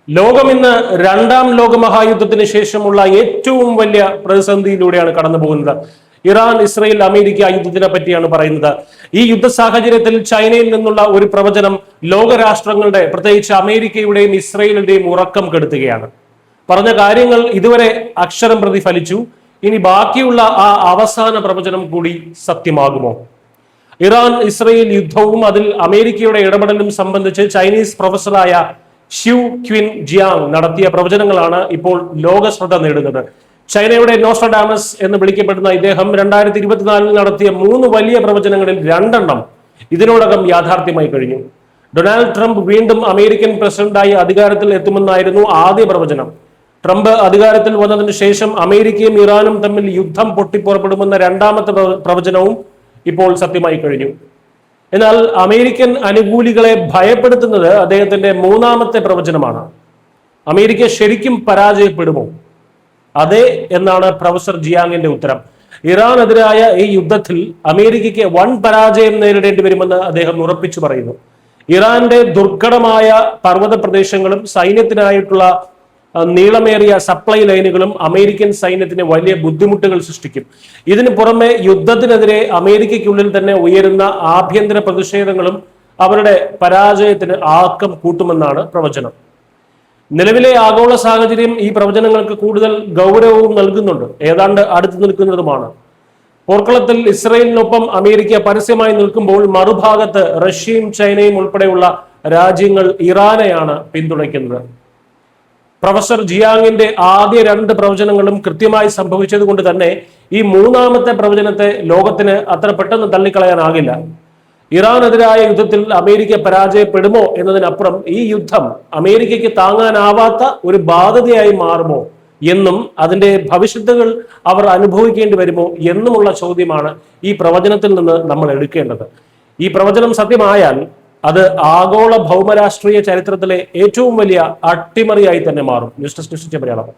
ലോകം ഇന്ന് രണ്ടാം ലോക മഹായുദ്ധത്തിന് ശേഷമുള്ള ഏറ്റവും വലിയ പ്രതിസന്ധിയിലൂടെയാണ് കടന്നു പോകുന്നത്. ഇറാൻ ഇസ്രയേൽ അമേരിക്ക യുദ്ധത്തിനെ പറ്റിയാണ് പറയുന്നത്. ഈ യുദ്ധ സാഹചര്യത്തിൽ ചൈനയിൽ നിന്നുള്ള ഒരു പ്രവചനം ലോകരാഷ്ട്രങ്ങളുടെ, പ്രത്യേകിച്ച് അമേരിക്കയുടെയും ഇസ്രയേലിന്റെയും ഉറക്കം കെടുത്തുകയാണ്. പറഞ്ഞ കാര്യങ്ങൾ ഇതുവരെ അക്ഷരം പ്രതി ഫലിച്ചു. ഇനി ബാക്കിയുള്ള ആ അവസാന പ്രവചനം കൂടി സത്യമാകുമോ? ഇറാൻ ഇസ്രയേൽ യുദ്ധവും അതിൽ അമേരിക്കയുടെ ഇടപെടലും സംബന്ധിച്ച് ചൈനീസ് പ്രൊഫസറായ ഷ്യു ക്വിൻ ജിയാങ് നടത്തിയ പ്രവചനങ്ങളാണ് ഇപ്പോൾ ലോക ശ്രദ്ധ നേടുന്നത്. ചൈനയുടെ നോസ്ട്രഡാമസ് എന്ന് വിളിക്കപ്പെടുന്ന ഇദ്ദേഹം 2024 നടത്തിയ 3 വലിയ പ്രവചനങ്ങളിൽ 2 ഇതിനോടകം യാഥാർത്ഥ്യമായി കഴിഞ്ഞു. ഡൊണാൾഡ് ട്രംപ് വീണ്ടും അമേരിക്കൻ പ്രസിഡന്റായി അധികാരത്തിൽ എത്തുമെന്നായിരുന്നു ആദ്യ പ്രവചനം. ട്രംപ് അധികാരത്തിൽ വന്നതിന് ശേഷം അമേരിക്കയും ഇറാനും തമ്മിൽ യുദ്ധം പൊട്ടിപ്പുറപ്പെടുമെന്ന 2ാമത്തെ പ്രവചനവും ഇപ്പോൾ സത്യമായി കഴിഞ്ഞു. എന്നാൽ അമേരിക്കൻ അനുകൂലികളെ ഭയപ്പെടുത്തുന്നത് അദ്ദേഹത്തിന്റെ 3ാമത്തെ പ്രവചനമാണ്. അമേരിക്ക ശരിക്കും പരാജയപ്പെടുമോ? അതെ എന്നാണ് പ്രൊഫസർ ജിയാങ്ങിന്റെ ഉത്തരം. ഇറാനെതിരായ ഈ യുദ്ധത്തിൽ അമേരിക്കയ്ക്ക് വൻ പരാജയം നേരിടേണ്ടി വരുമെന്ന് അദ്ദേഹം ഉറപ്പിച്ചു പറയുന്നു. ഇറാന്റെ ദുർഘടമായ പർവ്വത പ്രദേശങ്ങളും സൈന്യത്തിനായിട്ടുള്ള നീളമേറിയ സപ്ലൈ ലൈനുകളും അമേരിക്കൻ സൈന്യത്തിന് വലിയ ബുദ്ധിമുട്ടുകൾ സൃഷ്ടിക്കും. ഇതിനു പുറമെ യുദ്ധത്തിനെതിരെ അമേരിക്കയ്ക്കുള്ളിൽ തന്നെ ഉയരുന്ന ആഭ്യന്തര പ്രതിഷേധങ്ങളും അവരുടെ പരാജയത്തിന് ആക്കം കൂട്ടുമെന്നാണ് പ്രവചനം. നിലവിലെ ആഗോള സാഹചര്യം ഈ പ്രവചനങ്ങൾക്ക് കൂടുതൽ ഗൗരവവും നൽകുന്നുണ്ട്, ഏതാണ്ട് അടുത്തു നിൽക്കുന്നതുമാണ്. പോർക്കളത്തിൽ ഇസ്രയേലിനൊപ്പം അമേരിക്ക പരസ്യമായി നിൽക്കുമ്പോൾ മറുഭാഗത്ത് റഷ്യയും ചൈനയും ഉൾപ്പെടെയുള്ള രാജ്യങ്ങൾ ഇറാനെയാണ് പിന്തുണയ്ക്കുന്നത്. പ്രൊഫസർ ജിയാങ്ങിന്റെ ആദ്യ 2 പ്രവചനങ്ങളും കൃത്യമായി സംഭവിച്ചത് കൊണ്ട് തന്നെ ഈ 3ാമത്തെ പ്രവചനത്തെ ലോകത്തിന് അത്ര പെട്ടെന്ന് തള്ളിക്കളയാനാകില്ല. ഇറാനെതിരായ യുദ്ധത്തിൽ അമേരിക്ക പരാജയപ്പെടുമോ എന്നതിനപ്പുറം ഈ യുദ്ധം അമേരിക്കയ്ക്ക് താങ്ങാനാവാത്ത ഒരു ബാധ്യതയായി മാറുമോ എന്നും അതിന്റെ ഭവിഷ്യത്തുകൾ അവർ അനുഭവിക്കേണ്ടി വരുമോ എന്നുമുള്ള ചോദ്യമാണ് ഈ പ്രവചനത്തിൽ നിന്ന് നമ്മൾ എടുക്കേണ്ടത്. ഈ പ്രവചനം സത്യമായാൽ അത് ആഗോള ഭൗമരാഷ്ട്രീയ ചരിത്രത്തിലെ ഏറ്റവും വലിയ അട്ടിമറിയായി തന്നെ മാറും. News desk Malayalam.